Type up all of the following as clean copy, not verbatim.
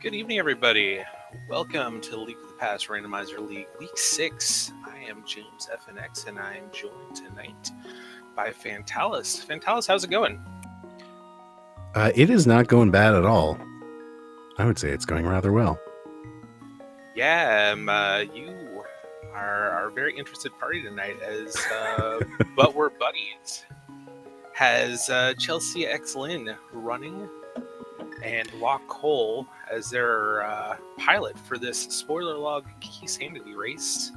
Good evening, everybody. Welcome to League of the Past Randomizer League Week 6. I am James FNX, and I am joined tonight by Fantalis. Fantalis, how's it going? It is not going bad at all. I would say it's going rather well. Yeah, you are a very interested party tonight, as but we're buddies. Has ChelseyxLynn running and Lock Cole as their pilot for this spoiler log key sanity race.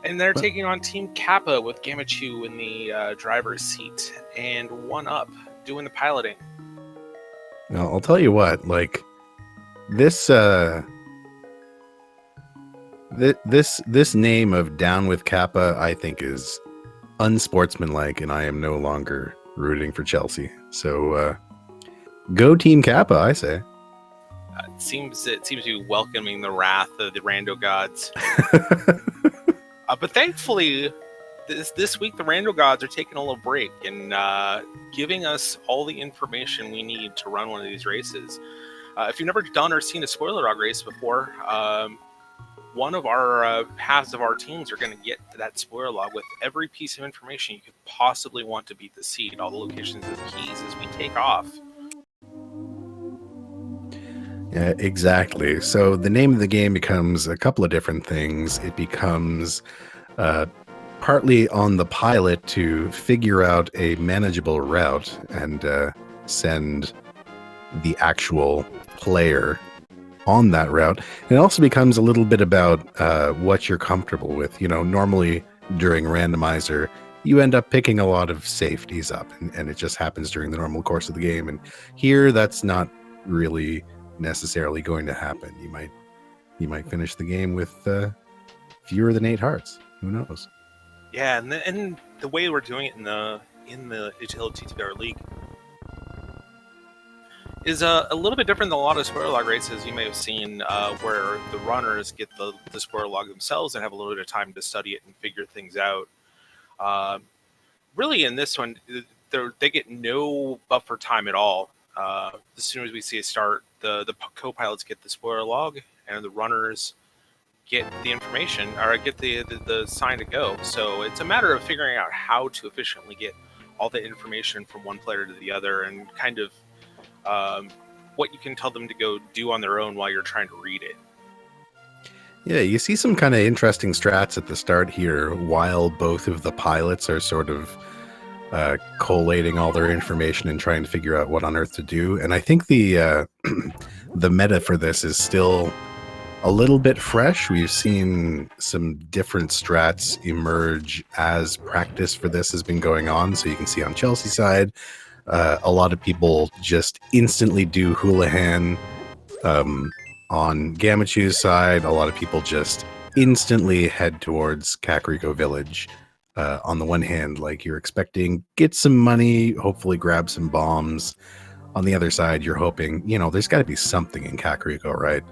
And they're taking on Team Kappa with Gammachuu in the driver's seat and One Up doing the piloting. Now, I'll tell you what, like this this name of Down with Kappa, I think is unsportsmanlike, and I am no longer rooting for Chelsea. So go Team Kappa, I say. It seems to be welcoming the wrath of the rando gods. But thankfully, this week the rando gods are taking a little break and giving us all the information we need to run one of these races. If you've never done or seen a spoiler log race before, one of our halves of our teams are going to get that spoiler log with every piece of information you could possibly want to beat the seed, all the locations of the keys as we take off. Yeah, exactly. So the name of the game becomes a couple of different things. It becomes partly on the pilot to figure out a manageable route and send the actual player on that route. And it also becomes a little bit about what you're comfortable with. You know, normally during Randomizer, you end up picking a lot of safeties up, and it just happens during the normal course of the game. And here, that's not really necessarily going to happen. You might finish the game with fewer than 8 hearts. Who knows? Yeah, and the way we're doing it in the ALTTPR league is a little bit different than a lot of spoiler log races you may have seen, where the runners get the spoiler log themselves and have a little bit of time to study it and figure things out. Really, in this one, they get no buffer time at all. As soon as we see a start, the co-pilots get the spoiler log, and the runners get the information or get the sign to go. So it's a matter of figuring out how to efficiently get all the information from one player to the other, and kind of what you can tell them to go do on their own while you're trying to read it. Yeah, you see some kind of interesting strats at the start here while both of the pilots are sort of collating all their information and trying to figure out what on earth to do. And I think the the meta for this is still a little bit fresh. We've seen some different strats emerge as practice for this has been going on. So you can see on Chelsea's side, a lot of people just instantly do Houlihan. On Gammachuu's side, a lot of people just instantly head towards Kakariko Village. On the one hand, like you're expecting, get some money, hopefully grab some bombs. On the other side, you're hoping, there's got to be something in Kakariko, right?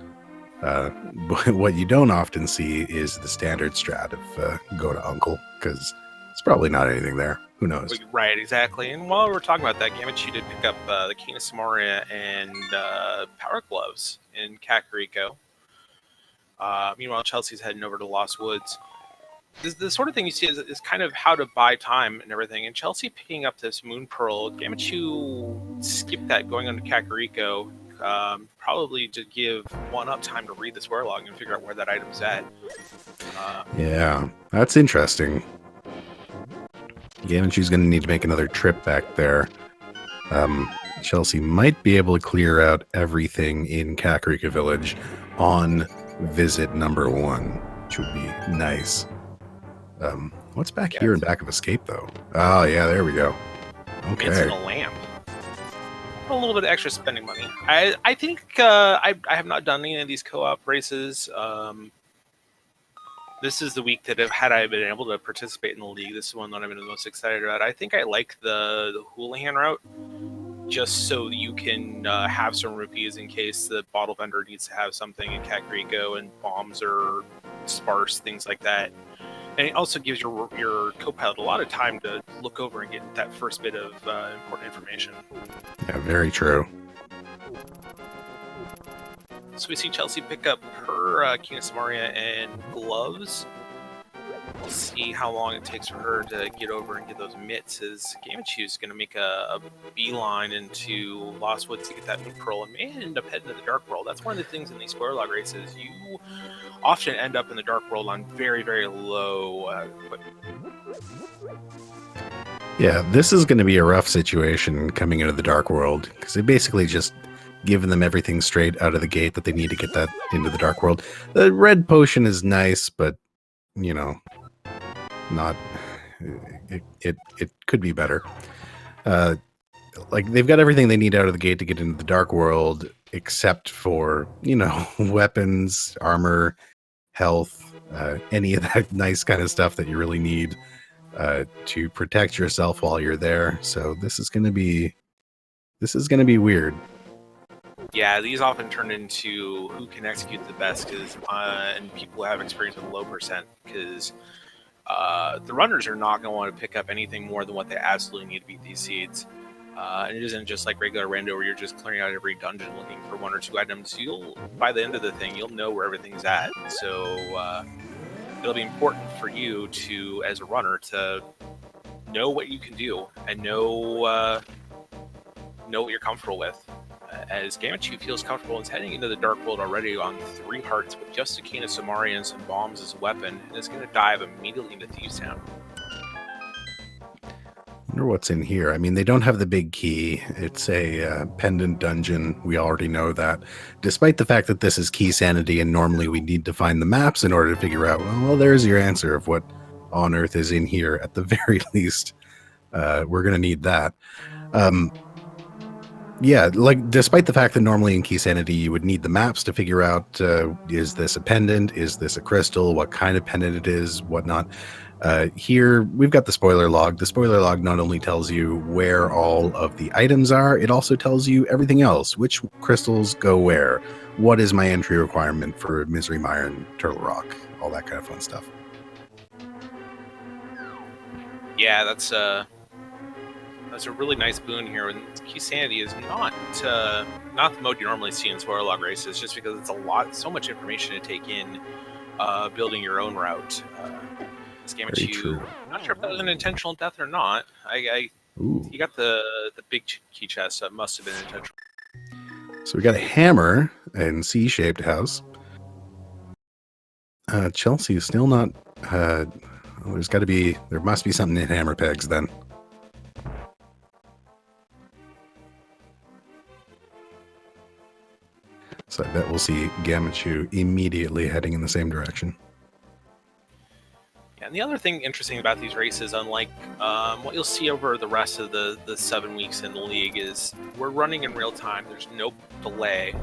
But what you don't often see is the standard strat of go to Uncle, because it's probably not anything there. Who knows? Right, exactly. And while we're talking about that, Gammachuu did pick up the Kina Samora and Power Gloves in Kakariko. Meanwhile, Chelsea's heading over to Lost Woods. The sort of thing you see is kind of how to buy time and everything. And Chelsea picking up this Moon Pearl, Gammachuu skipped that going on to Kakariko, probably to give One Up time to read the spoiler log and figure out where that item's at. Yeah, that's interesting. Gammachuu's going to need to make another trip back there. Chelsea might be able to clear out everything in Kakariko Village on visit number 1, which would be nice. What's back here in back of Escape, though? Oh, yeah, there we go. Okay. It's in a lamp. A little bit of extra spending money. I think I have not done any of these co-op races. This is the week that had I been able to participate in the league, this is one that I've been the most excited about. I think I like the Houlihan route, just so you can have some rupees in case the bottle vendor needs to have something in Kakariko and bombs are sparse, things like that. And it also gives your co-pilot a lot of time to look over and get that first bit of important information. Yeah, very true. So we see Chelsea pick up her King of Samaria and gloves. We'll see how long it takes for her to get over and get those mitts, as Gammachuu is going to make a beeline into Lost Woods to get that new pearl and may end up heading to the Dark World. That's one of the things in these spoiler log races. You often end up in the Dark World on very, very low equipment. Yeah, this is going to be a rough situation coming into the Dark World, because they basically just given them everything straight out of the gate that they need to get that into the Dark World. The red potion is nice, but, you know, not... It could be better. Like, they've got everything they need out of the gate to get into the Dark World, except for, you know, weapons, armor, health, any of that nice kind of stuff that you really need to protect yourself while you're there. So this is going to be weird. Yeah, these often turn into who can execute the best, and people have experience with low percent, because the runners are not going to want to pick up anything more than what they absolutely need to beat these seeds. And it isn't just like regular rando where you're just clearing out every dungeon looking for one or two items. By the end of the thing, you'll know where everything's at. So it'll be important for you to, as a runner, to know what you can do and know what you're comfortable with. As Gammachuu feels comfortable and is heading into the Dark World already on 3 hearts with just a King of Samaria and some bombs as a weapon, and is going to dive immediately into Thieves Town. I wonder what's in here. I mean, they don't have the big key. It's a pendant dungeon. We already know that. Despite the fact that this is key sanity, and normally we need to find the maps in order to figure out, well, there's your answer of what on earth is in here. At the very least, we're going to need that. Yeah, like, despite the fact that normally in Key Sanity you would need the maps to figure out, is this a pendant, is this a crystal, what kind of pendant it is, whatnot. Here, we've got the spoiler log. The spoiler log not only tells you where all of the items are, it also tells you everything else. Which crystals go where, what is my entry requirement for Misery Mire and Turtle Rock, all that kind of fun stuff. Yeah, that's a really nice boon here. And Key Sanity is not the mode you normally see in spoiler log races, just because it's so much information to take in, building your own route. This Gammachuu, I'm not sure if that was an intentional death or not. He got the big key chest, so it must have been intentional. So we got a hammer and C-shaped house. Chelsea is still not. There must be something in hammer pegs then. So I bet we'll see Gammachuu immediately heading in the same direction. Yeah, and the other thing interesting about these races, unlike what you'll see over the rest of the 7 weeks in the league, is we're running in real time. There's no delay.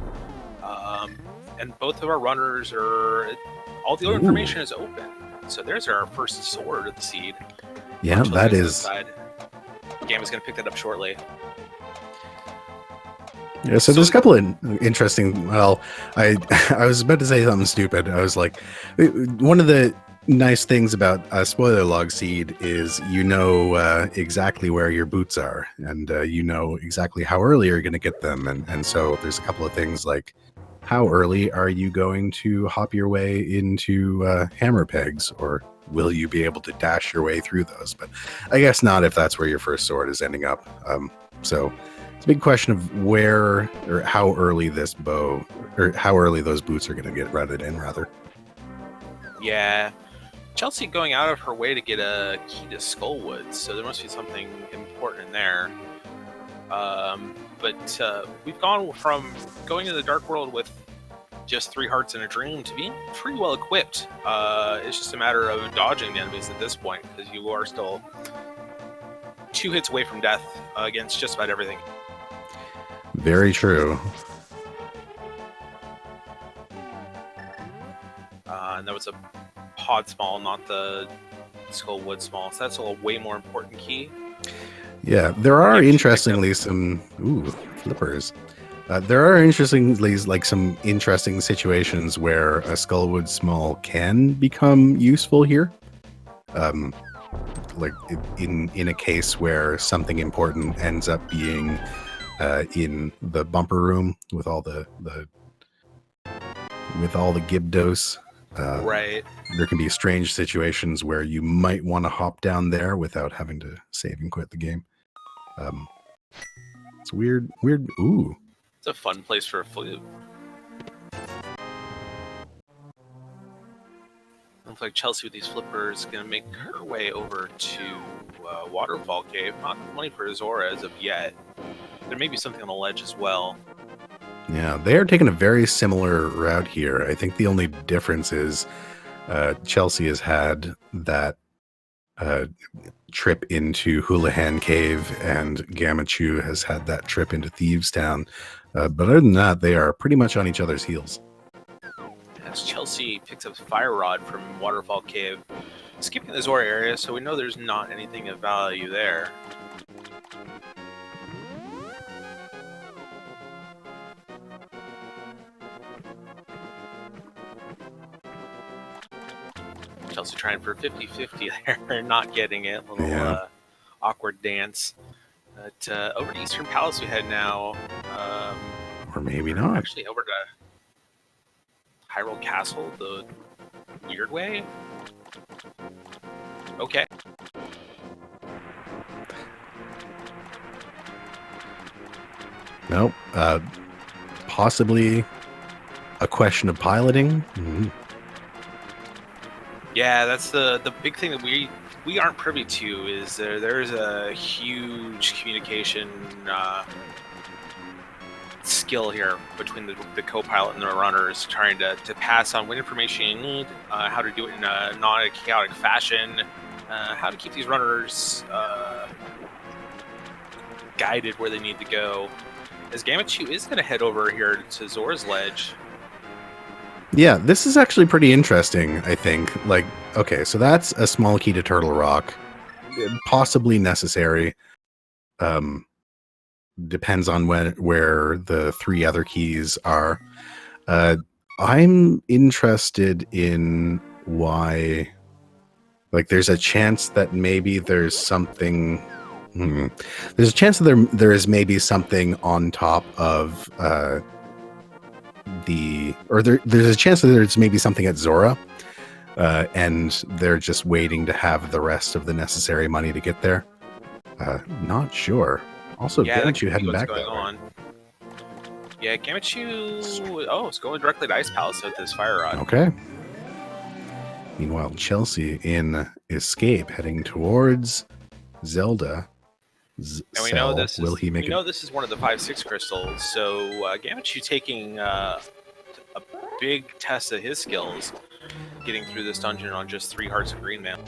And both of our runners all the information is open. So there's our first sword of the seed. Yeah, that is... Gamma's going to pick that up shortly. Yeah, so there's a couple of interesting... Well, I was about to say something stupid. I was like, one of the nice things about a spoiler log seed is you know exactly where your boots are, and you know exactly how early you're going to get them. And so there's a couple of things like, how early are you going to hop your way into hammer pegs, or will you be able to dash your way through those? But I guess not if that's where your first sword is ending up. So it's a big question of where or how early this bow, or how early those boots are going to get routed in, rather. Yeah. Chelsea going out of her way to get a key to Skullwoods, so there must be something important in there. But we've gone from going to the Dark World with just 3 hearts and a dream to being pretty well equipped. It's just a matter of dodging the enemies at this point, because you are still 2 hits away from death against just about everything. Very true. And that was a pod small, not the Skullwood small. So that's a way more important key. Yeah, there are interestingly some flippers. There are interestingly some interesting situations where a Skullwood small can become useful here. Like in a case where something important ends up being in the bumper room with all the with all the Gibdos. Right. There can be strange situations where you might want to hop down there without having to save and quit the game. It's weird. Ooh. It's a fun place for a flute. Looks like Chelsea with these flippers is going to make her way over to Waterfall Cave. Not money for Zora as of yet. There may be something on the ledge as well. Yeah, they are taking a very similar route here. I think the only difference is Chelsea has had that trip into Houlihan Cave, and Gammachuu has had that trip into Thieves Town. But other than that, they are pretty much on each other's heels. As Chelsea picks up Fire Rod from Waterfall Cave, skipping the Zora area, so we know there's not anything of value there. Chelsea trying for 50-50 there, not getting it. A little awkward dance. But over to Eastern Palace we head now. Or maybe not. Actually, over to Hyrule Castle the weird way? Okay. Nope. Possibly a question of piloting. Mm-hmm. Yeah, that's the big thing that we aren't privy to is there's a huge communication skill here between the co-pilot and the runners, trying to pass on what information you need, how to do it in a non-chaotic fashion, how to keep these runners guided where they need to go. As Gammachuu is going to head over here to Zora's Ledge. Yeah, this is actually pretty interesting, I think. Like, okay, so that's a small key to Turtle Rock. Possibly necessary. Depends on where the three other keys are. I'm interested in why... Like, there's a chance that maybe there's something... There's a chance that there is maybe something on top of... there's a chance that there's maybe something at Zora, and they're just waiting to have the rest of the necessary money to get there. Not sure. Also, Gammachuu heading back that way. Yeah, Gammachuu. Oh, it's going directly to Ice Palace with this Fire Rod. Okay. Meanwhile, Chelsea in Escape heading towards Zelda. And we know this will he make we know this is one of the 5-6 crystals, so Gammachuu taking a big test of his skills, getting through this dungeon on just 3 hearts of green, man.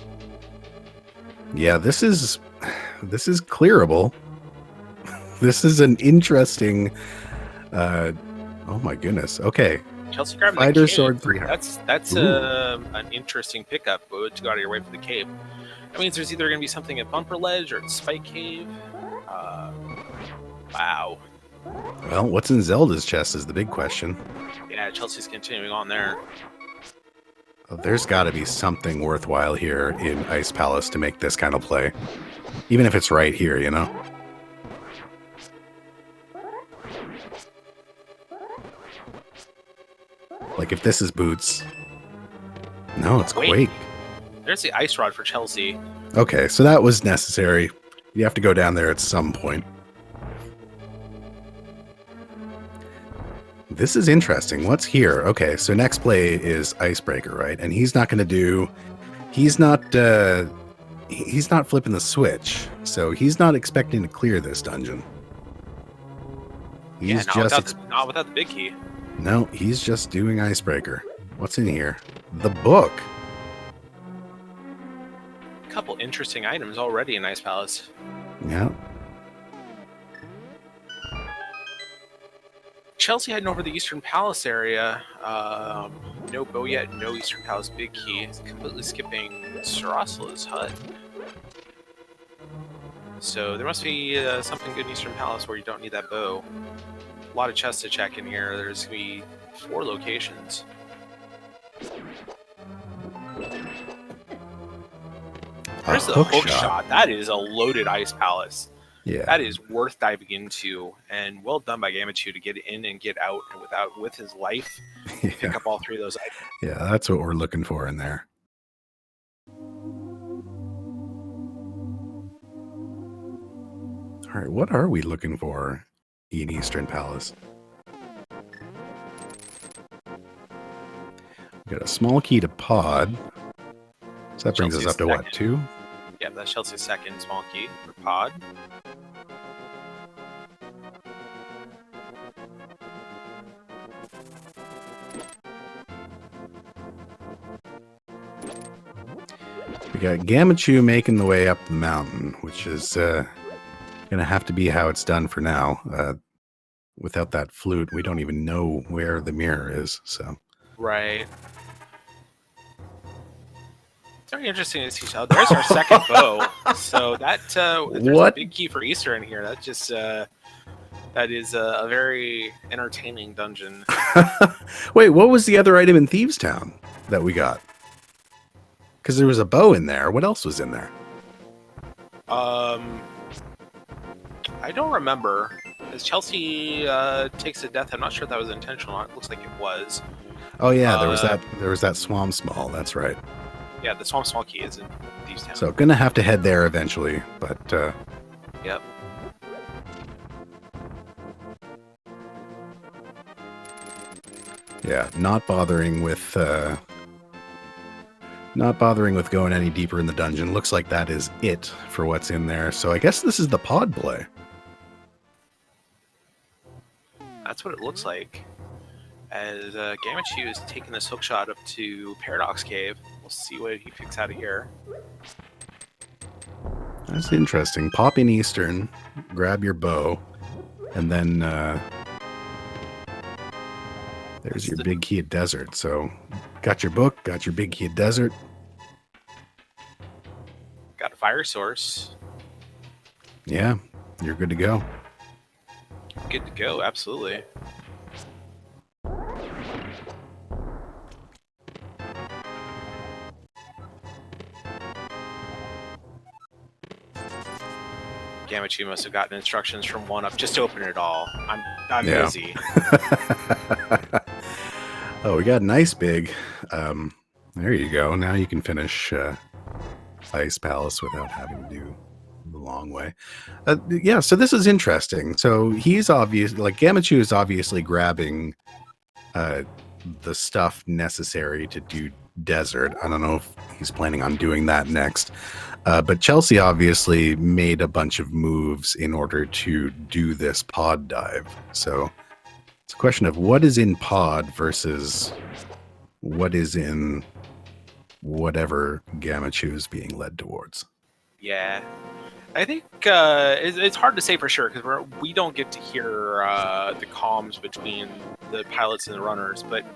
Yeah, this is clearable. This is an interesting. Oh my goodness. Okay. Chelsea grabbing Fighter the cave. sword 3 hearts. That's an interesting pickup to go out of your way for the cave. That means there's either going to be something at Bumper Ledge or at Spike Cave. Wow. Well, what's in Zelda's chest is the big question. Yeah, Chelsea's continuing on there. There's got to be something worthwhile here in Ice Palace to make this kind of play. Even if it's right here, you know? Like if this is Boots. No, it's Quake. There's the Ice Rod for Chelsea. Okay, so that was necessary. You have to go down there at some point. This is interesting. What's here? Okay, so next play is Icebreaker, right? And he's not going to do... He's not flipping the switch, so he's not expecting to clear this dungeon. He's not without the big key. No, he's just doing Icebreaker. What's in here? The book. A couple interesting items already in Ice Palace. Yeah. Chelsea heading over the Eastern Palace area. No bow yet, no Eastern Palace big key. It's completely skipping Sarasala's hut. So there must be something good in Eastern Palace where you don't need that bow. A lot of chests to check in here. There's going to be 4 locations. There's the hook shot. That is a loaded Ice Palace. Yeah. That is worth diving into, and well done by Gammachuu to get in and get out with his life. Pick up all 3 of those items. Yeah, that's what we're looking for in there. All right, what are we looking for in Eastern Palace? We got a small key to pod. So that brings us up to what, 2? Yeah, that's Chelsey's second small key for pod. We got Gammachuu making the way up the mountain, which is going to have to be how it's done for now. Without that flute, we don't even know where the mirror is. So right. It's very interesting to see. So there's our second bow. So there's a big key for Easter in here. That just that is a very entertaining dungeon. Wait, what was the other item in Thieves Town that we got? Because there was a bow in there. What else was in there? I don't remember. As Chelsey takes a death, I'm not sure if that was intentional. It looks like it was. Oh yeah, there was that Swamp Small. That's right. Yeah, the Swamp Small key is in Thieves Town. So gonna have to head there eventually, but yep. Yeah, not bothering with going any deeper in the dungeon. Looks like that is it for what's in there. So I guess this is the pod play. That's what it looks like. As Gammachuu is taking this hookshot up to Paradox Cave. We'll see what he picks out of here. That's interesting. Pop in Eastern, grab your bow, and then there's your big key of Desert. So got your book, got your big key of Desert. Got a fire source. Yeah, you're good to go. Good to go, absolutely. Gammachuu must have gotten instructions from 1UP just to open it all. I'm busy. Oh, we got an ice big. There you go. Now you can finish Ice Palace without having to do the long way. Yeah, so this is interesting. So he's obviously, like, Gammachuu is obviously grabbing the stuff necessary to do Desert. I don't know if he's planning on doing that next. But Chelsey obviously made a bunch of moves in order to do this pod dive. So it's a question of what is in pod versus what is in whatever Gammachuu is being led towards. Yeah. I think it's hard to say for sure because we don't get to hear the comms between the pilots and the runners. But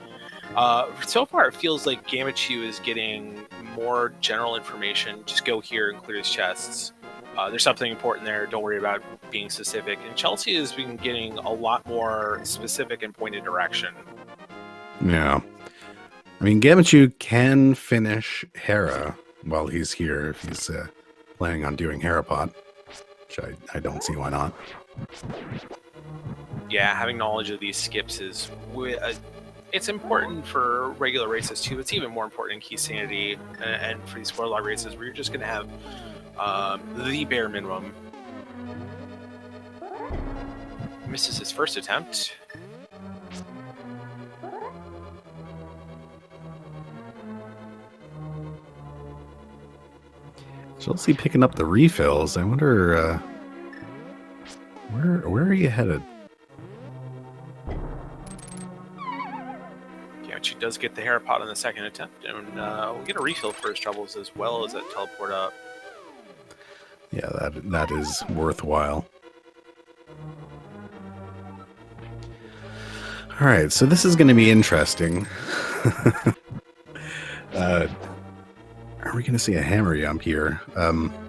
so far it feels like Gammachuu is getting more general information. Just go here and clear his chests. There's something important there. Don't worry about being specific. And Chelsey has been getting a lot more specific and pointed direction. Yeah. I mean, Gammachuu can finish Hera while he's here if he's planning on doing Herapot, which I don't see why not. Yeah, having knowledge of these skips is... it's important for regular races too. It's even more important in Key Sanity and for these spoiler log races where you're just going to have the bare minimum. Misses his first attempt. Chelsey picking up the refills. I wonder where are you headed? Gammachuu does get the Herapot on the second attempt, and we'll get a refill for his troubles as well as that teleport up. Yeah, that is worthwhile. All right, so this is going to be interesting. Are we going to see a hammer jump here?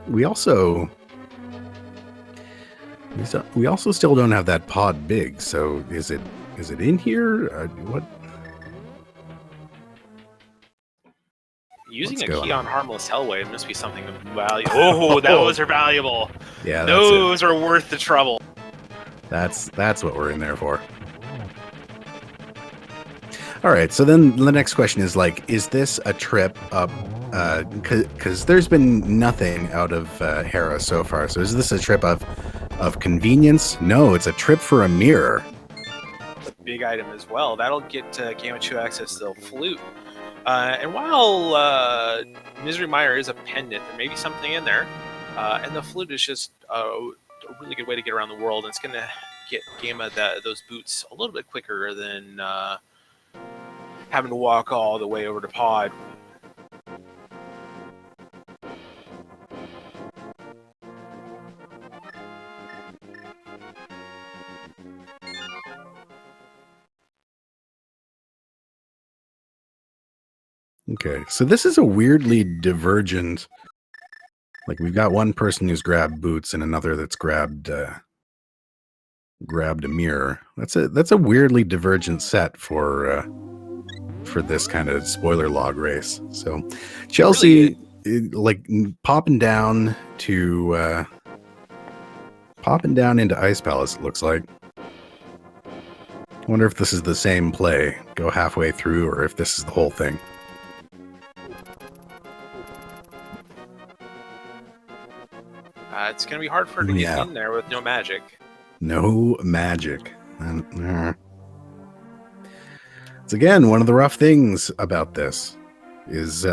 We also still don't have that pod big. So is it in here? What? Using What's a going key on on? harmless Hellway must be something of value. Oh, those are valuable. Yeah, those are worth the trouble. That's what we're in there for. All right, so then the next question is like, is this a trip up? Because there's been nothing out of Hera so far. So is this a trip of convenience? No, it's a trip for a mirror. Big item as well. That'll get Gammachuu access to the flute. And while Misery Mire is a pendant, there may be something in there. And the flute is just a really good way to get around the world. And it's going to get Gamma those boots a little bit quicker than having to walk all the way over to Pod. Okay, so this is a weirdly divergent. Like we've got one person who's grabbed boots and another that's grabbed a mirror. That's a weirdly divergent set for this kind of spoiler log race. So Chelsea, like popping down into Ice Palace. It looks like. I wonder if this is the same play. Go halfway through, or if this is the whole thing. It's going to be hard for her to get in there with no magic. No magic. It's again one of the rough things about this is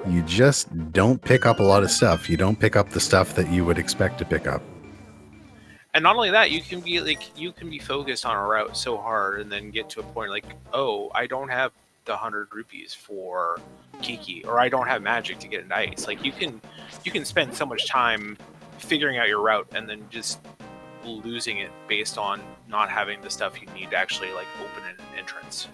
you just don't pick up a lot of stuff. You don't pick up the stuff that you would expect to pick up. And not only that, you can be focused on a route so hard and then get to a point like, oh, I don't have the 100 rupees for Kiki, or I don't have magic to get into ice. Like you can spend so much time figuring out your route and then just losing it based on not having the stuff you need to actually like open an entrance.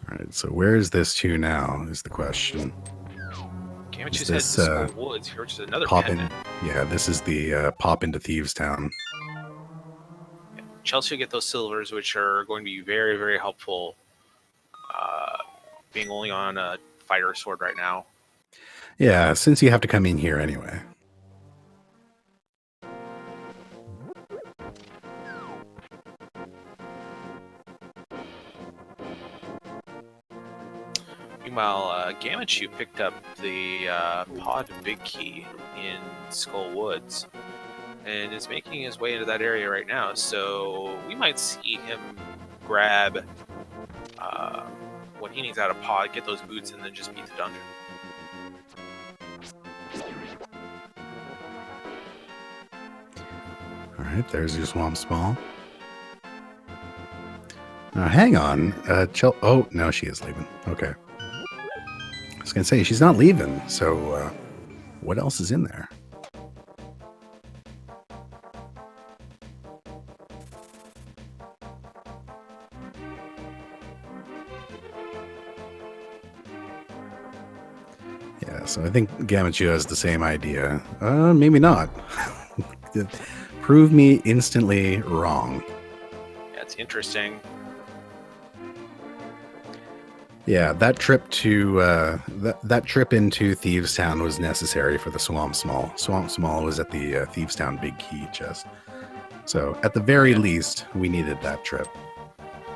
All right, so where is this to now is the question. Gammachoo's headed to Skull Woods here, which is another pendant. Yeah, this is the pop into Thieves Town. Yeah, Chelsea will get those silvers, which are going to be very, very helpful, being only on a fighter sword right now. Yeah, since you have to come in here anyway. Meanwhile, Gammachuu picked up the pod Big Key in Skull Woods and is making his way into that area right now. So we might see him grab what he needs out of pod, get those boots, and then just beat the dungeon. All right, there's your Swamp Small. Now, hang on. Oh, no, she is leaving. Okay. I was going to say, she's not leaving. So what else is in there? Yeah, so I think Gammachuu has the same idea. Maybe not. Prove me instantly wrong. That's interesting. Yeah, that trip to that trip into Thieves Town was necessary for the Swamp Small. Swamp Small was at the Thieves Town Big Key chest. So at the very least, we needed that trip.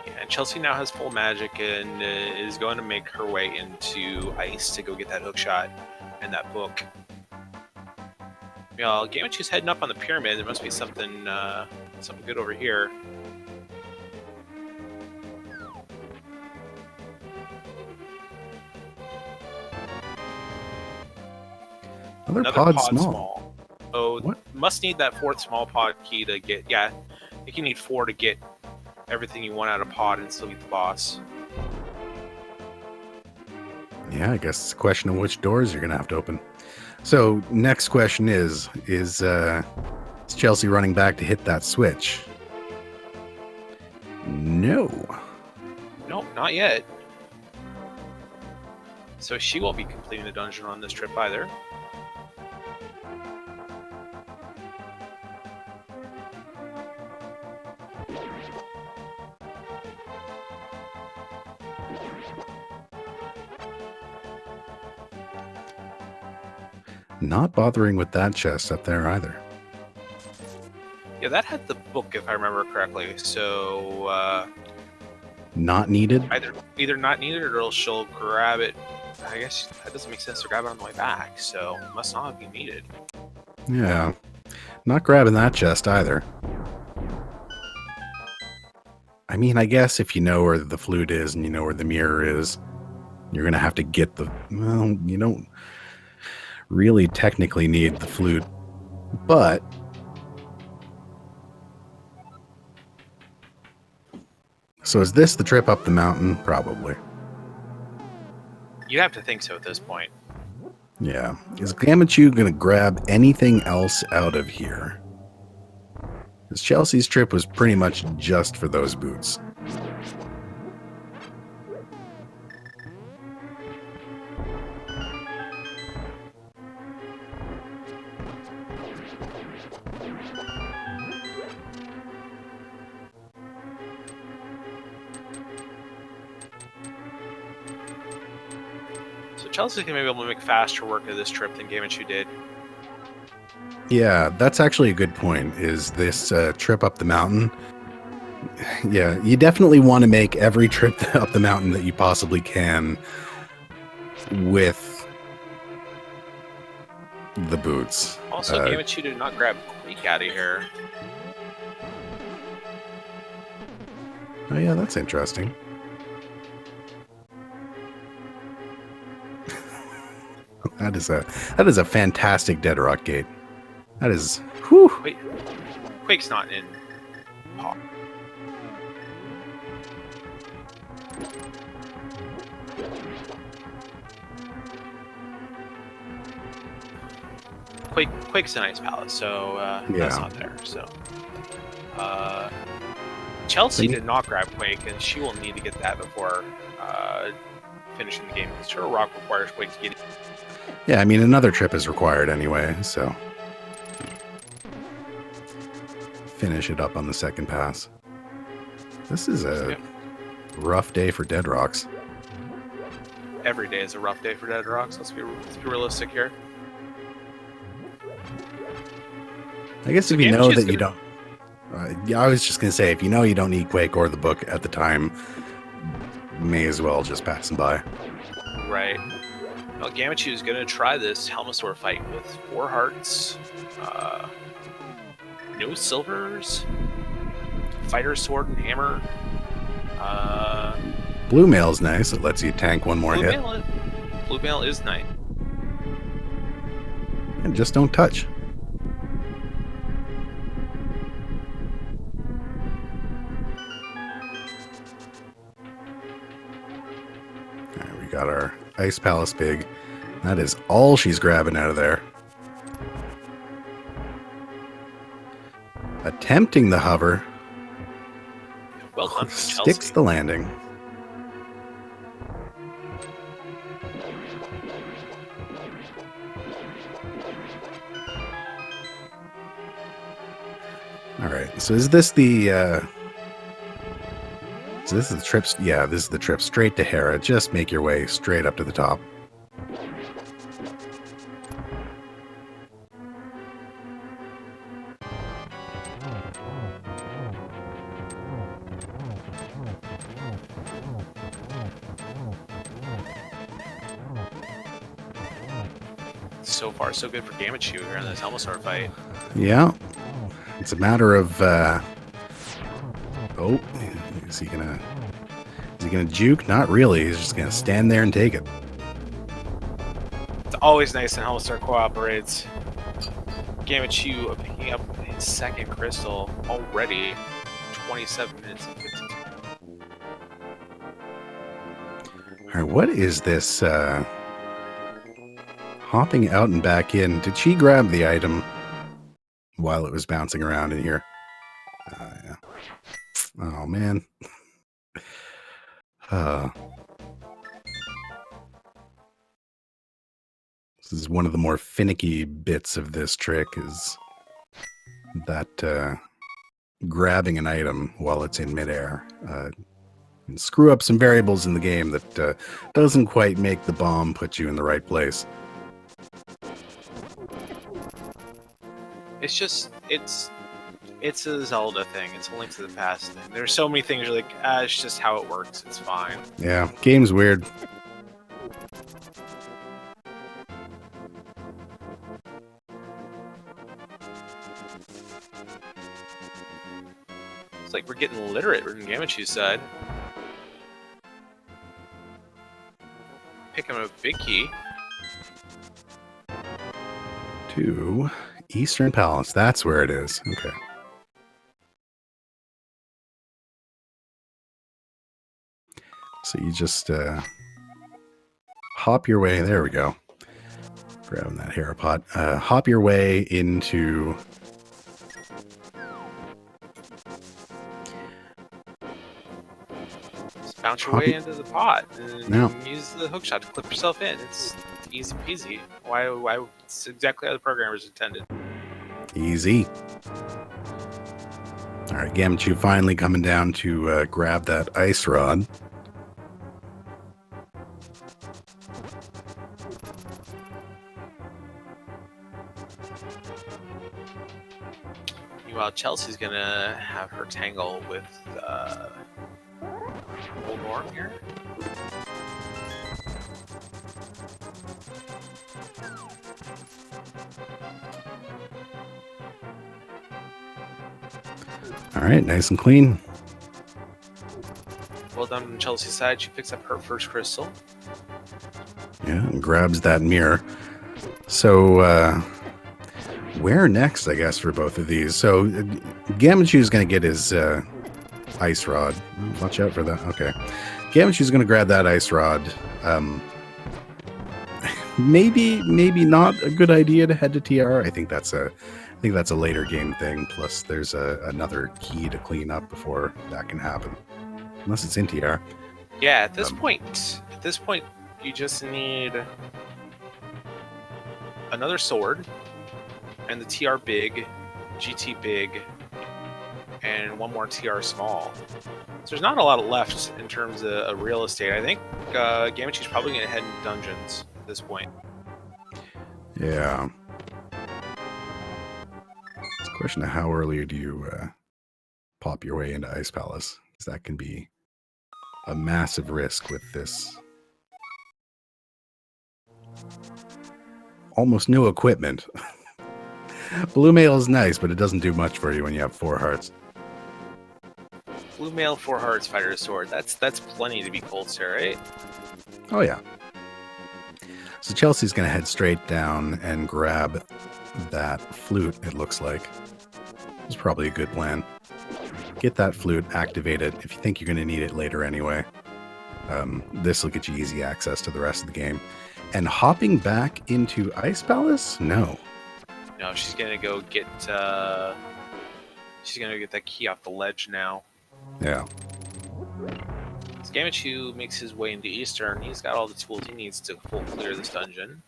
Yeah, and Chelsea now has full magic and is going to make her way into ice to go get that hook shot and that book. Yeah, Gammachoo's heading up on the pyramid. There must be something good over here. Another pod small. Oh, what? Must need that fourth small pod key to get. Yeah, I think you need 4 to get everything you want out of pod and still get the boss. Yeah, I guess it's a question of which doors you're gonna have to open. So next question is Chelsea running back to hit that switch? No. Nope, not yet. So she won't be completing the dungeon on this trip either. Not bothering with that chest up there either. Yeah, that had the book, if I remember correctly. So not needed. Either not needed, or she'll grab it. I guess that doesn't make sense to grab it on the way back. So it must not be needed. Yeah, not grabbing that chest either. I mean, I guess if you know where the flute is and you know where the mirror is, you're gonna have to get the. Well, you don't really technically need the flute, but. So is this the trip up the mountain? Probably. You'd have to think so at this point. Yeah. Is Gammachuu going to grab anything else out of here? Because Chelsey's trip was pretty much just for those boots. Chelsey's going to be able to make faster work of this trip than Gammachuu did. Yeah, that's actually a good point, is this trip up the mountain. Yeah, you definitely want to make every trip up the mountain that you possibly can with the boots. Also, Gammachuu did not grab Quake out of here. Oh yeah, that's interesting. That is a fantastic Dead Rock gate. That is. Whew. Wait, Quake's not in. Oh. Quake's an ice palace, so that's not there. So Chelsey did not grab Quake, and she will need to get that before finishing the game. Because Turtle Rock requires Quake to get it. Yeah, I mean, another trip is required anyway, so finish it up on the second pass. This is a rough day for Dead Rocks. Every day is a rough day for Dead Rocks. Let's be realistic here. I guess if you know that you don't... I was just going to say, if you know you don't need Quake or the book at the time, may as well just pass them by. Right. Well, Gammachuu is going to try this Helmasaur fight with 4 hearts, no silvers, fighter sword and hammer. Blue mail's nice. It lets you tank one more hit. Blue mail is nice. And just don't touch. Alright, we got our Ice Palace Pig. That is all she's grabbing out of there. Attempting the hover. Well done, sticks the landing. All right. So is this the? So this is the trip. Yeah, this is the trip straight to Hera. Just make your way straight up to the top. So far, so good for Gammachuu here in this Helmasaur fight. Yeah. It's a matter of oh, is he gonna juke? Not really. He's just gonna stand there and take it. It's always nice when Helmasaur cooperates. Gammachuu picking up his second crystal already. 27 minutes and 15. Alright, what is this hopping out and back in? Did she grab the item while it was bouncing around in here? Yeah. Oh, man. This is one of the more finicky bits of this trick, is that grabbing an item while it's in midair. And screw up some variables in the game that doesn't quite make the bomb put you in the right place. It's just, it's a Zelda thing. It's a Link to the Past thing. There's so many things you're like, it's just how it works. It's fine. Yeah, game's weird. It's like we're getting literate from Gammachoo's side. Picking up a big key. To Eastern Palace. That's where it is. Okay. So you just hop your way. There we go. Grabbing that hair pot. Hop your way into... Just bounce your way into the pot and No. use the hookshot to clip yourself in. It's easy peasy. Why? It's exactly how the programmers intended. Easy. All right, Gammachuu finally coming down to grab that ice rod. Meanwhile, Chelsea's gonna have her tangle with Old Norm here. All right, nice and clean. Well done on Chelsea's side. She picks up her first crystal. Yeah, and grabs that mirror. So, where next, I guess, for both of these? So, Gammachoo's going to get his ice rod. Watch out for that. Okay. Gammachoo's going to grab that ice rod. Maybe not a good idea to head to TR. I think that's a later game thing. Plus, there's another key to clean up before that can happen. Unless it's in TR. Yeah, at this point, you just need another sword and the TR big, GT big, and one more TR small. So there's not a lot left in terms of real estate. I think Gammachoo's probably going to head into dungeons at this point. Yeah. It's a question of how early do you pop your way into Ice Palace, because that can be a massive risk with this almost no equipment. Blue mail is nice, but it doesn't do much for you when you have 4 hearts. Blue mail, 4 hearts, fighter sword. That's plenty to be cold, sir, right? Oh yeah. So Chelsea's going to head straight down and grab that flute, it looks like. It's probably a good plan. Get that flute activated if you think you're going to need it later anyway. This will get you easy access to the rest of the game. And hopping back into Ice Palace? No. No, she's going to go get that key off the ledge now. Yeah. As Gammachuu makes his way into Eastern, he's got all the tools he needs to full clear this dungeon.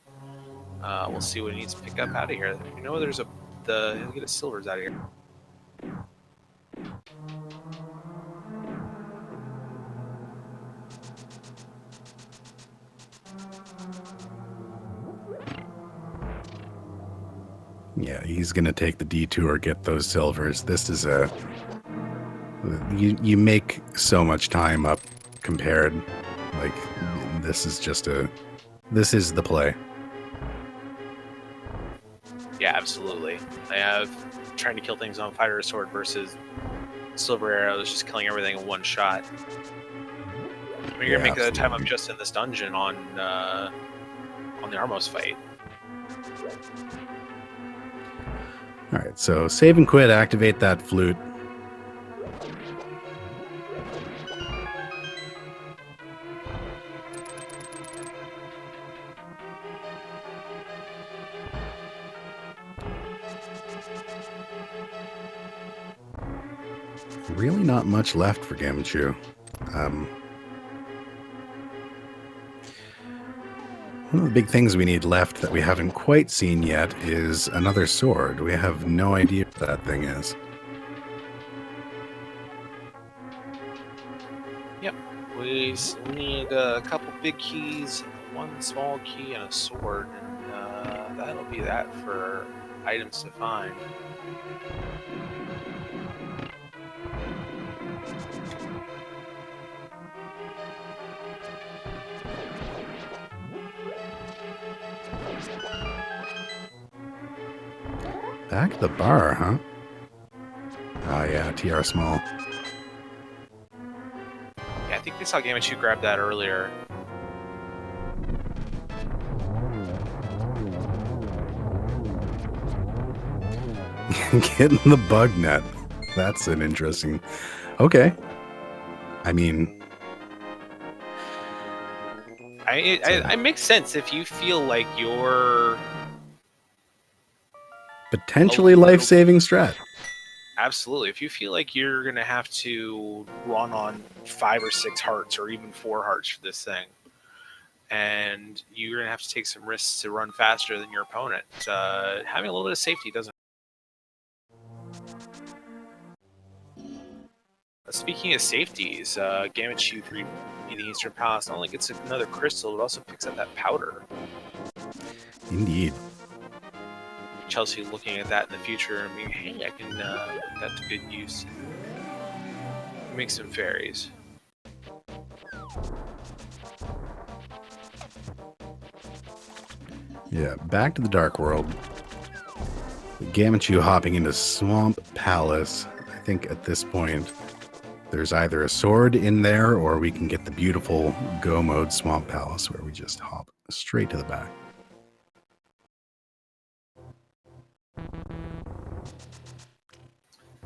We'll see what he needs to pick up out of here. You know, he'll get his silvers out of here. Yeah, he's going to take the detour, get those silvers. This is you make so much time up compared. Like, this is the play. Yeah, absolutely. I have trying to kill things on fighter sword versus silver arrows, just killing everything in one shot. I mean, you're gonna make the time up just in this dungeon on the Armos fight. All right, so save and quit, activate that flute. Really not much left for Gammachuu. One of the big things we need left that we haven't quite seen yet is another sword. We have no idea what that thing is. Yep. We need a couple big keys, one small key, and a sword, and that'll be that for items to find. Back at the bar, huh? Oh yeah, TR small. Yeah, I think we saw Gammachuu grab that earlier. Getting the bug net. That's an interesting... Okay. I mean... It makes sense if you feel like you're... Potentially life-saving strat. Absolutely. If you feel like you're going to have to run on 5 or 6 hearts or even 4 hearts for this thing, and you're going to have to take some risks to run faster than your opponent, having a little bit of safety doesn't... Speaking of safeties, Gammachuu 3 in the Eastern Palace not only gets another crystal, but also picks up that powder. Indeed. Chelsea looking at that in the future and being, hey, I can put that to good use. Make some fairies. Yeah, back to the Dark World. Gammachuu hopping into Swamp Palace. I think at this point there's either a sword in there or we can get the beautiful Go Mode Swamp Palace where we just hop straight to the back.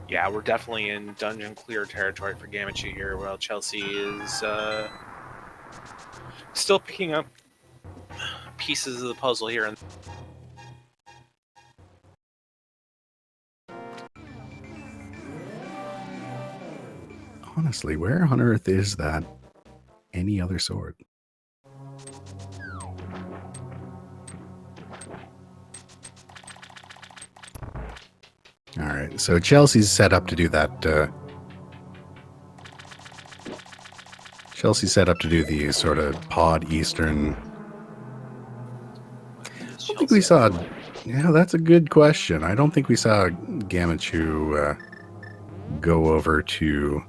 Yeah, we're definitely in dungeon clear territory for Gammachuu here, while Chelsea is still picking up pieces of the puzzle here. Honestly, where on earth is that any other sword? All right, so Chelsea's set up to do that. Chelsea's set up to do the sort of pod Eastern. I don't think we saw. Yeah, that's a good question. I don't think we saw Gammachuu go over to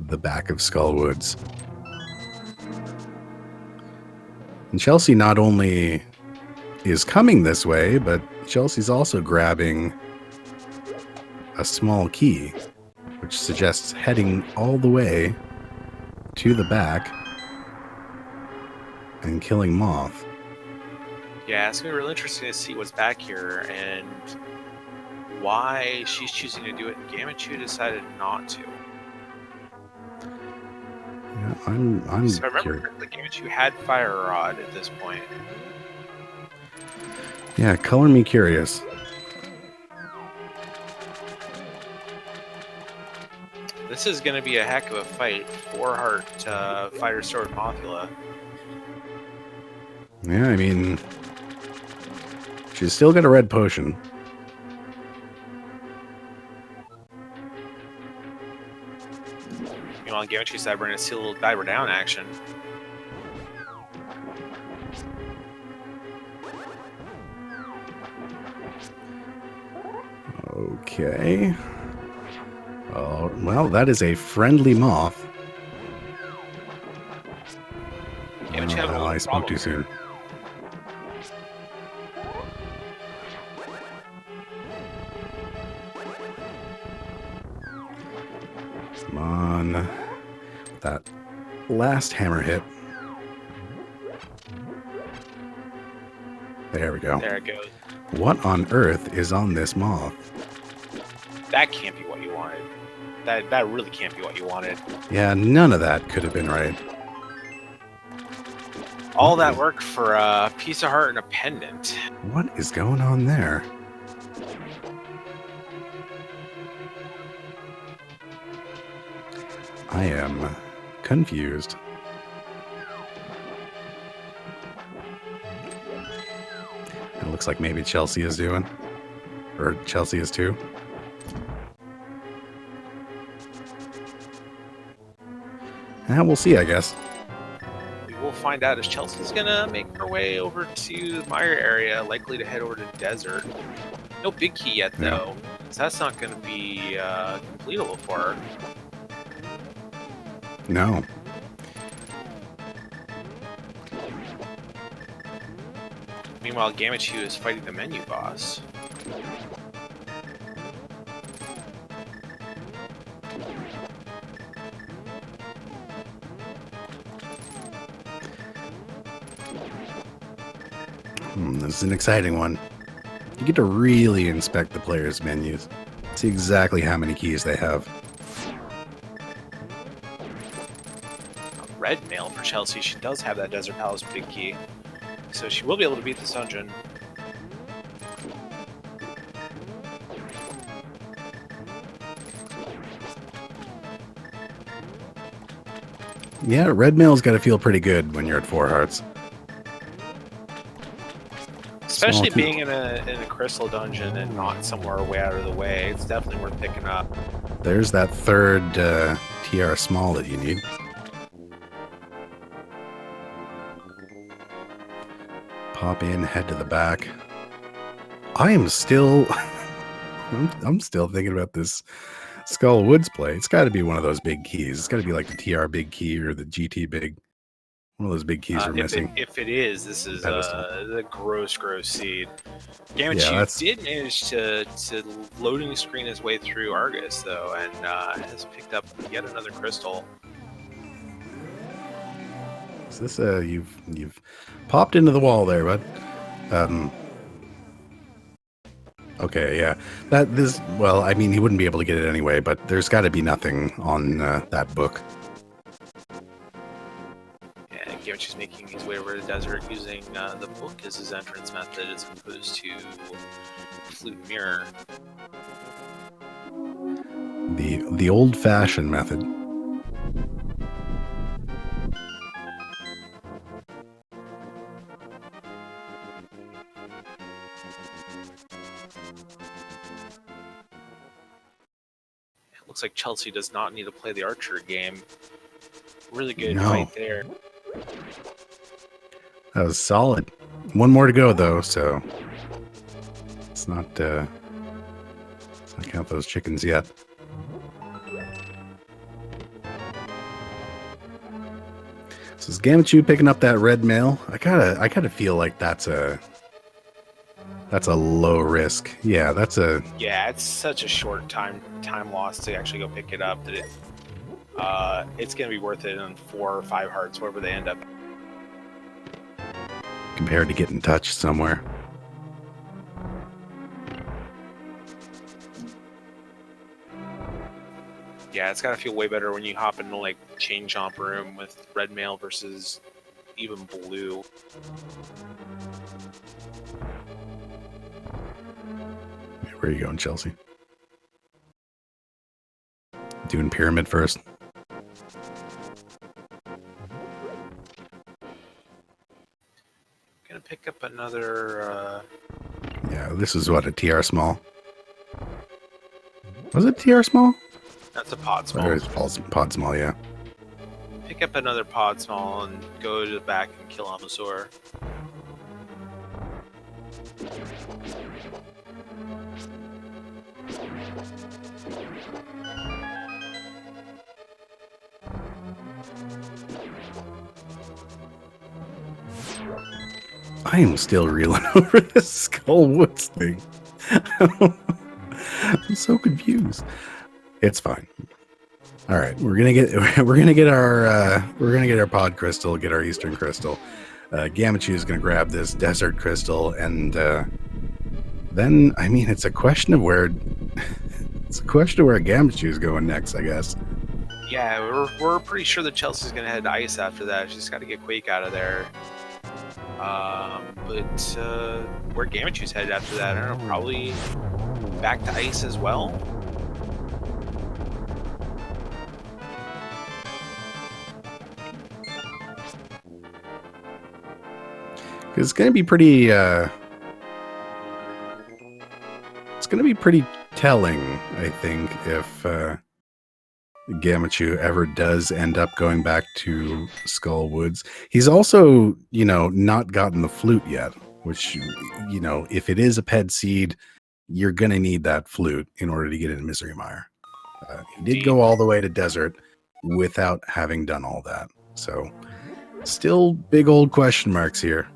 the back of Skullwoods. And Chelsea not only is coming this way, but Chelsea's also grabbing a small key, which suggests heading all the way to the back and killing Moth. Yeah, it's going to be really interesting to see what's back here and why she's choosing to do it and Gammachuu decided not to. Yeah, I'm so I remember correctly, Gammachuu had Fire Rod at this point. Yeah, color me curious. This is going to be a heck of a fight. 4-heart Fire Sword Mothula. Yeah, I mean, she's still got a red potion. You know, on Gammachuu's side, we're going to see a little diver down action. Okay. Oh, well, that is a friendly moth. Oh, I spoke too soon. Come on. That last hammer hit. There we go. There it goes. What on earth is on this moth? That can't be what you wanted. That really can't be what you wanted. Yeah, none of that could have been right. All that work for a piece of heart and a pendant. What is going on there? I am confused. looks like maybe Chelsea is doing. Or Chelsea is too. And we'll see, I guess. We will find out as Chelsea's gonna make her way over to the Mire area, likely to head over to Desert. No big key yet, though. So that's not gonna be completable for her. No. Meanwhile, Gammachuu is fighting the menu boss. This is an exciting one. You get to really inspect the players' menus. See exactly how many keys they have. Red mail for Chelsea. She does have that Desert Palace big key. So she will be able to beat this dungeon. Yeah, red mail's got to feel pretty good when you're at 4 hearts. Especially being in a crystal dungeon and not somewhere way out of the way. It's definitely worth picking up. There's that third TR small that you need. Pop in, head to the back. I am still... I'm still thinking about this Skull Woods play. It's got to be one of those big keys. It's got to be like the TR big key or the GT big. One of those big keys we're missing. If it is, this is the gross seed. Gammachuu did manage to loading screen his way through Argus, though, and has picked up yet another crystal. Is this you've popped into the wall there, bud? Okay, yeah. Well, I mean, he wouldn't be able to get it anyway, but there's got to be nothing on that book. Gammachuu is making his way over to the desert using the book as his entrance method as opposed to flute mirror. The old-fashioned method. It looks like Chelsea does not need to play the archer game. Really good fight there. That was solid. One more to go, though, so let's not count those chickens yet. So is Gammachuu picking up that red mail? I gotta feel like that's a low risk. Yeah, it's such a short time loss to actually go pick it up that it's gonna be worth it on 4 or 5 hearts, wherever they end up. Compared to getting touched somewhere. Yeah, it's gotta feel way better when you hop into like chain jump room with red mail versus even blue. Where are you going, Chelsea? Doing pyramid first. Gonna pick up another Yeah, this is what, a TR small? Was it TR small? That's a pod small. Or is pod small, yeah. Pick up another pod small and go to the back and kill Amasur. I am still reeling over this Skull Woods thing. I'm so confused. It's fine. All right, we're gonna get our pod crystal, get our Eastern crystal. Gammachuu is gonna grab this desert crystal, and then I mean it's a question of where Gammachuu is going next, I guess. Yeah, we're pretty sure that Chelsea's gonna head to ice after that. She's got to get Quake out of there. But where Gammachoo's headed after that, I don't know, probably back to ice as well. It's going to be pretty going to be pretty telling, I think, if Gammachuu ever does end up going back to Skull Woods. He's also, not gotten the flute yet, which, if it is a ped seed, you're going to need that flute in order to get into Misery Mire. He did go all the way to Desert without having done all that. So, still big old question marks here.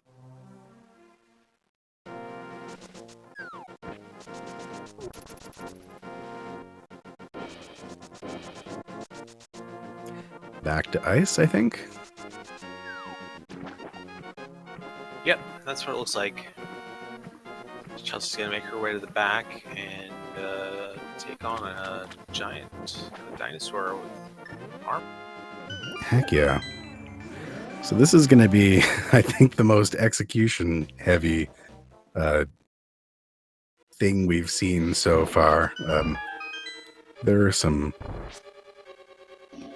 Back to ice, I think. Yep, that's what it looks like. Chelsea's gonna make her way to the back and take on a giant dinosaur with arm. Heck yeah. So this is going to be, I think, the most execution-heavy thing we've seen so far. There are some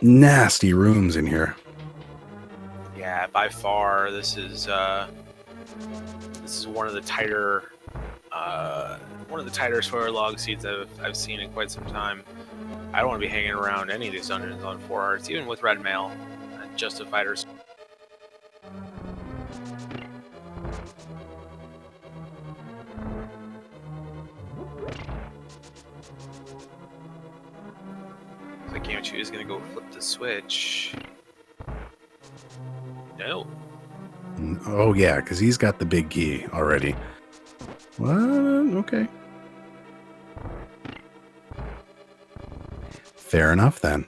nasty rooms in here. Yeah, by far, this is one of the tighter spoiler log seeds I've seen in quite some time. I don't want to be hanging around any of these dungeons on 4 hearts, even with red mail and just a fighter's. The Gammachuu is going to go flip the switch. No. Oh, yeah, because he's got the big key already. What? Okay. Fair enough, then.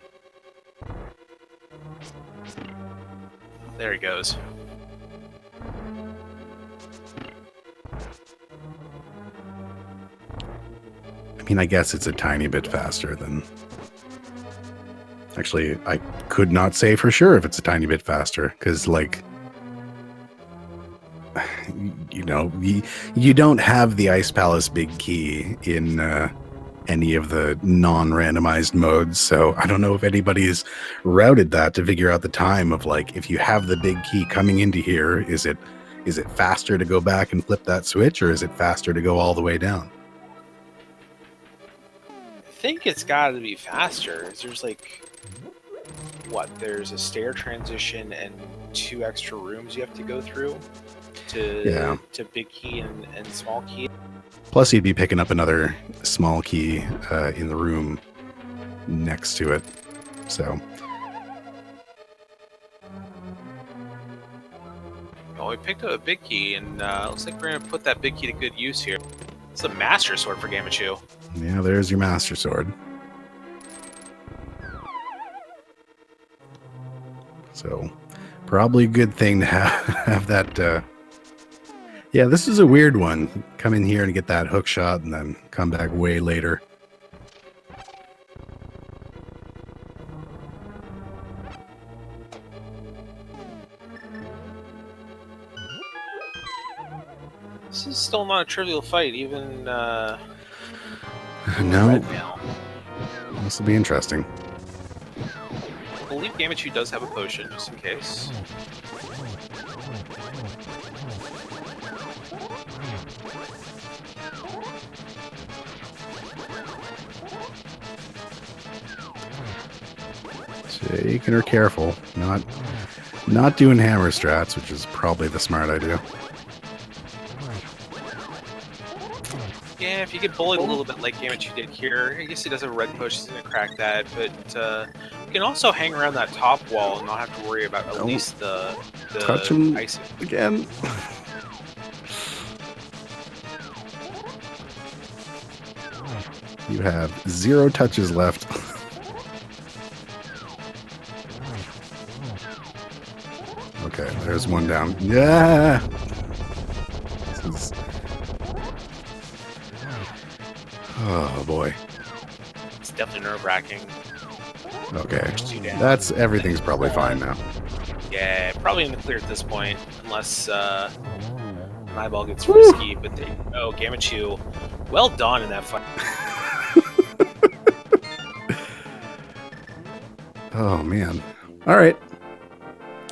There he goes. I mean, I guess it's a tiny bit faster than... Actually, I could not say for sure if it's a tiny bit faster, because, you don't have the Ice Palace big key in any of the non-randomized modes, so I don't know if anybody's routed that to figure out the time of, if you have the big key coming into here, is it faster to go back and flip that switch, or is it faster to go all the way down? I think it's got to be faster. There's there's a stair transition and 2 extra rooms you have to go through to big key and small key. Plus, you'd be picking up another small key in the room next to it. So. Well, we picked up a big key, and looks like we're going to put that big key to good use here. It's a Master Sword for Gammachuu. Yeah, there's your Master Sword. So, probably a good thing to have that... Yeah, this is a weird one. Come in here and get that hook shot and then come back way later. This is still not a trivial fight, even no. Red Mail. This will be interesting. I believe Gammachuu does have a potion, just in case. Taking her careful. Not doing hammer strats, which is probably the smart idea. Yeah, if you get bullied a little bit like Gammachuu did here, I guess he does have a red push, he's going to crack that, but you can also hang around that top wall and not have to worry about at least the touch him icing. Again. You have 0 touches left. Okay, there's one down. Yeah! Oh, boy. It's definitely nerve-wracking. Okay, everything's probably fine now. Yeah, probably in the clear at this point, unless an eyeball gets risky, but there you go, Gammachuu. Well done in that fight. Oh, man. All right.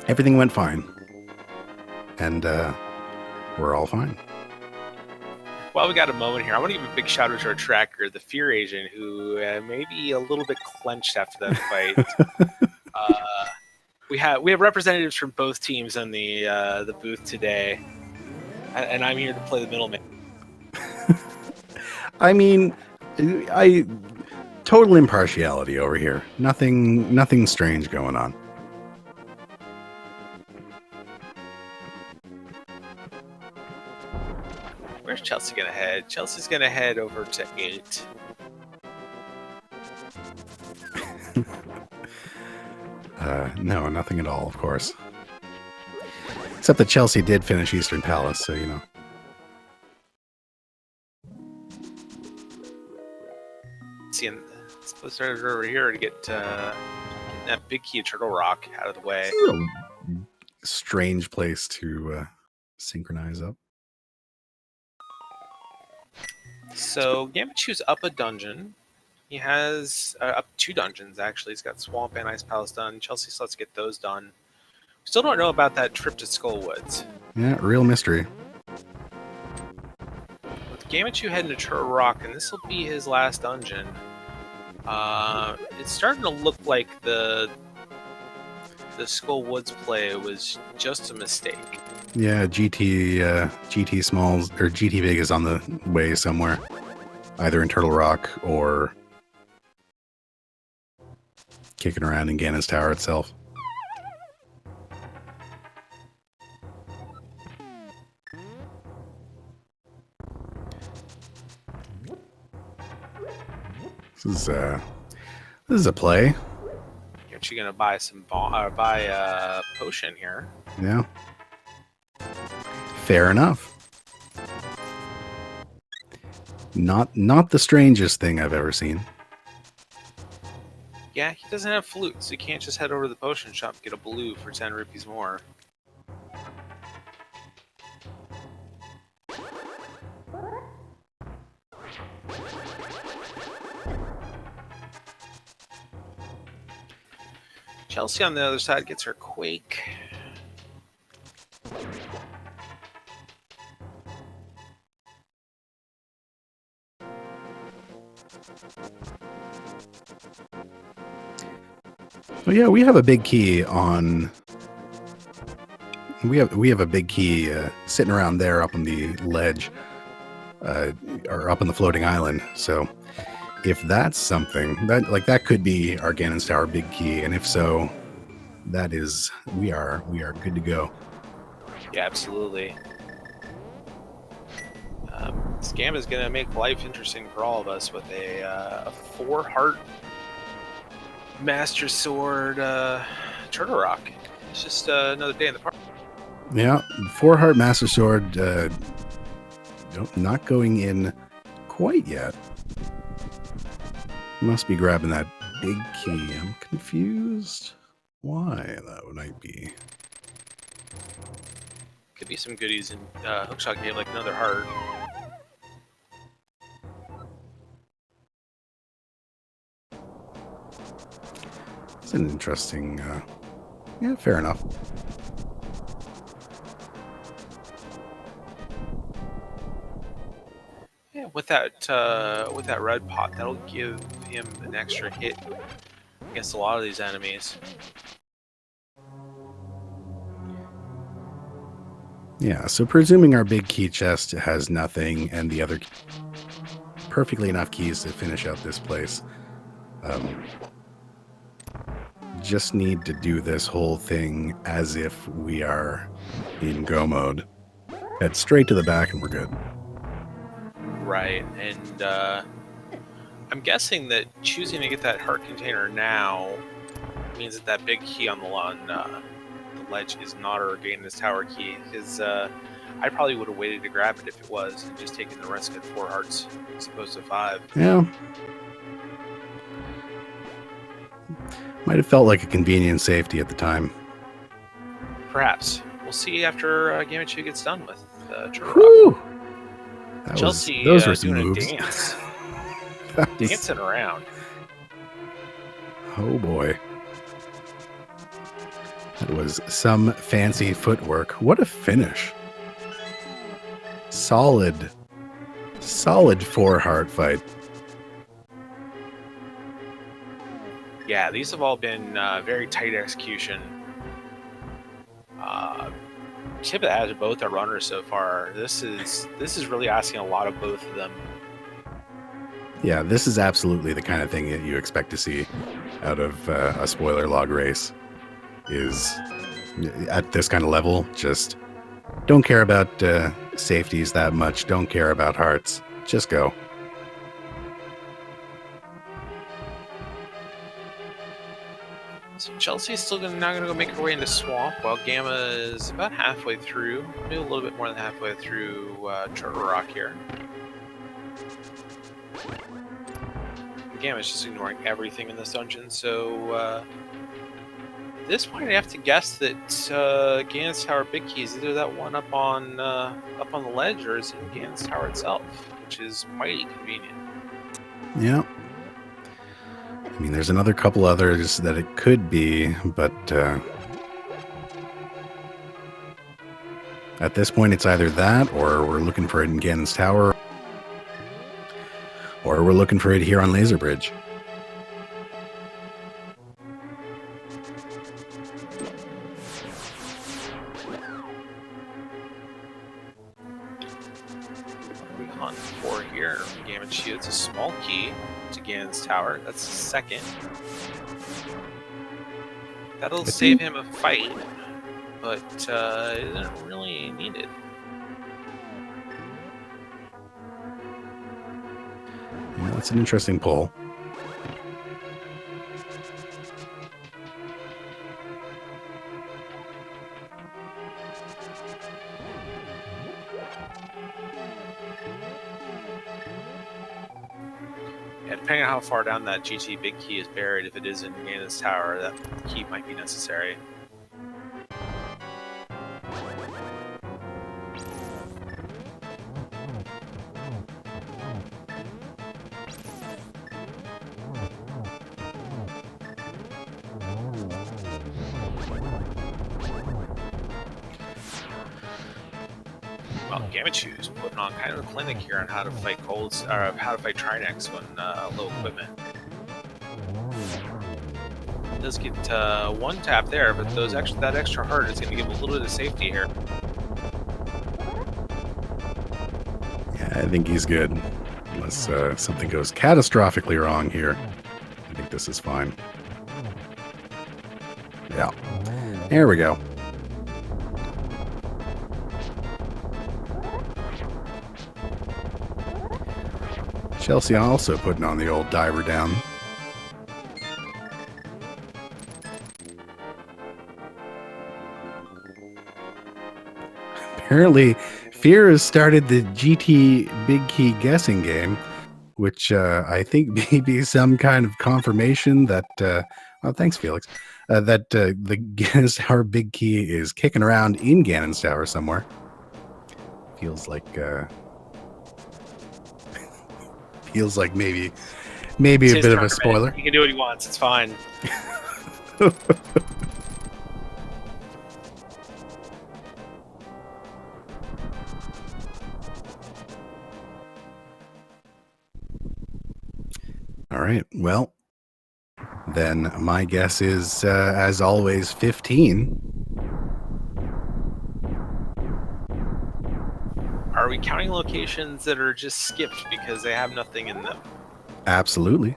Everything went fine. And we're all fine. While we got a moment here, I want to give a big shout out to our tracker, the Fear Agent, who may be a little bit clenched after that fight. We have representatives from both teams in the booth today, and I'm here to play the middleman. I mean, total impartiality over here. Nothing strange going on. Where's Chelsea gonna head? Chelsea's gonna head over to 8. No, nothing at all, of course. Except that Chelsea did finish Eastern Palace, so you know. Seeing supposed to start over here to get that big key of Turtle Rock out of the way. Strange place to synchronize up. So Gammachoo's up a dungeon. He has up 2 dungeons, actually. He's got Swamp and Ice Palace done. Chelsea still has to get those done. We still don't know about that trip to Skullwoods. Yeah, real mystery. With Gammachoo heading to Turtle Rock, and this will be his last dungeon, it's starting to look like the Skullwoods play was just a mistake. Yeah, GT Smalls or GT Big is on the way somewhere, either in Turtle Rock or kicking around in Ganon's Tower itself. This is a play. You're actually gonna buy buy a potion here. Yeah. Fair enough. Not the strangest thing I've ever seen. Yeah, he doesn't have flute, so you can't just head over to the potion shop and get a blue for 10 rupees more. Chelsea on the other side gets her Quake. Well, yeah, we have a big key on. We have a big key sitting around there up on the ledge, or up on the floating island. So, if that's something that could be our Ganon's Tower big key, and if so, that is we are good to go. Yeah, absolutely. Scam is going to make life interesting for all of us with a 4-heart Master Sword Turtle Rock. It's just another day in the park. Yeah, 4-heart Master Sword not going in quite yet. Must be grabbing that big key. I'm confused why that might be. Could be some goodies in Hookshot Gate, like another heart. It's an interesting, yeah, fair enough. Yeah, with that red pot, that'll give him an extra hit against a lot of these enemies. Yeah, so presuming our big key chest has nothing and the other perfectly enough keys to finish out this place. Just need to do this whole thing as if we are in go mode. Head straight to the back and we're good. Right, and I'm guessing that choosing to get that heart container now means that that big key on the ledge is not our Ganon's Tower key, because I probably would have waited to grab it if it was, and just taken the risk at 4 hearts as opposed to 5. Yeah. Might have felt like a convenient safety at the time. Perhaps. We'll see after Gammachuu gets done with Turtle Rock. Chelsea those were some doing moves. a dance. Dancing around. Oh boy. That was some fancy footwork. What a finish. Solid Solid 4-heart fight. Yeah, these have all been very tight execution. Tip of the hat to both our runners so far. This is really asking a lot of both of them. Yeah, this is absolutely the kind of thing that you expect to see out of a spoiler log race. Is at this kind of level, just don't care about safeties that much. Don't care about hearts. Just go. So Chelsea's still now going to go make her way into Swamp, while Gamma is about halfway through, maybe a little bit more than halfway through Charter Rock here. Gamma's just ignoring everything in this dungeon, so at this point I have to guess that Ganon's Tower Big Key is either that one up on the ledge, or is in Ganon's Tower itself, which is mighty convenient. Yeah. I mean, there's another couple others that it could be, but at this point it's either that, or we're looking for it in Ganon's Tower, or we're looking for it here on Laser Bridge. What are we hunting for here? Gammachuu, it's a small key to Ganon's Tower. That's the second. That'll save him a fight, but it isn't really needed. Yeah, that's an interesting pull. Yeah, depending on how far down that GT Big Key is buried, if it is in Ganon's Tower, that key might be necessary. Well, Gammachoo's putting on kind of a clinic here on how to fight colds, or how to fight Trinex when low equipment. Does get one tap there, but that extra heart is going to give a little bit of safety here. Yeah, I think he's good. Unless something goes catastrophically wrong here. I think this is fine. Yeah. There we go. Chelsea also putting on the old diver down. Apparently, Fear has started the GT Big Key guessing game, which I think may be some kind of confirmation that, well, thanks, Felix, that the Ganon's Tower Big Key is kicking around in Ganon's Tower somewhere. Feels like maybe a bit of a spoiler. He can do what he wants. It's fine. All right. Well, then my guess is, as always, 15. Are we counting locations that are just skipped because they have nothing in them? Absolutely.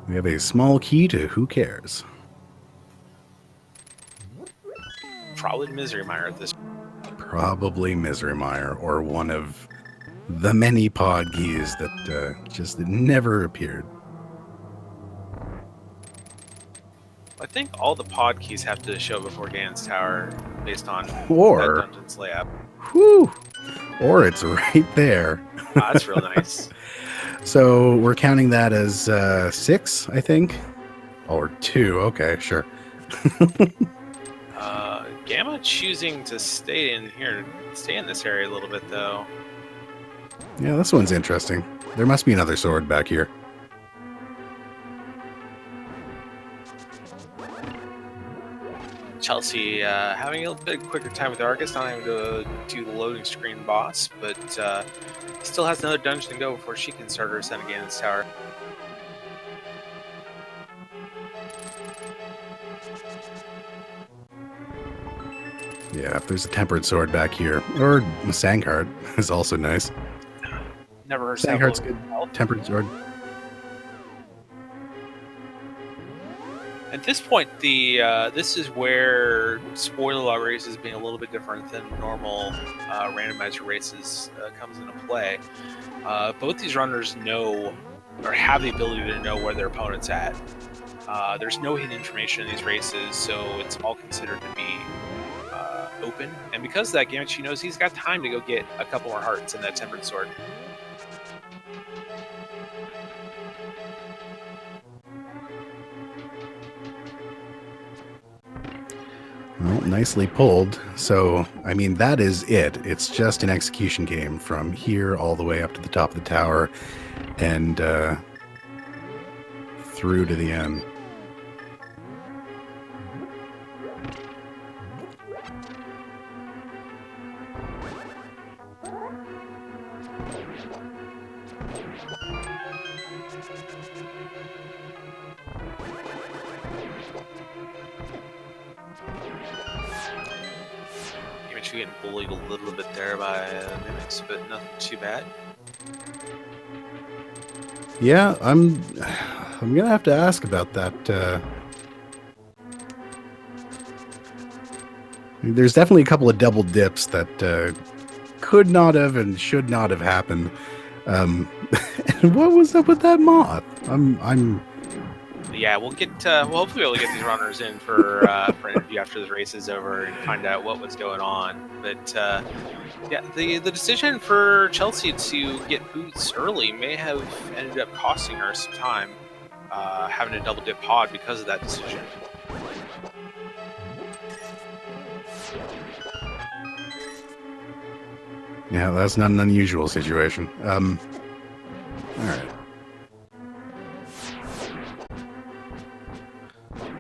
We have a small key to Who Cares. Probably Misery Mire at this. Probably Misery Mire, or one of the many pod keys that just never appeared. I think all the pod keys have to show before Ganon's Tower based on that dungeon's layout. Whew, or it's right there. That's real nice. So we're counting that as 6, I think, or 2. Okay, sure. Gamma choosing to stay in this area a little bit, though. Yeah, this one's interesting. There must be another sword back here. Chelsea having a little bit quicker time with Argus, not having to do the loading screen boss, but still has another dungeon to go before she can start her ascent again in this tower. Yeah, if there's a tempered sword back here, or a Sangheart is also nice. Never heard Sangheart's good. Tempered sword. At this point, this is where spoiler log races being a little bit different than normal randomizer races comes into play. Both these runners know or have the ability to know where their opponent's at. There's no hidden information in these races, so it's all considered to be open. And because of that, Gammachuu knows he's got time to go get a couple more hearts in that tempered sword. Well, nicely pulled. So, I mean, that is it. It's just an execution game from here all the way up to the top of the tower and through to the end. Getting bullied a little bit there by mimics, but nothing too bad. Yeah, I'm gonna have to ask about that. There's definitely a couple of double dips that could not have and should not have happened. And what was up with that moth? Yeah, we'll get. We'll hopefully be able to get these runners in for an interview after this race is over and find out what was going on. But yeah, the decision for Chelsea to get boots early may have ended up costing her some time, having a double dip pod because of that decision. Yeah, that's not an unusual situation. All right.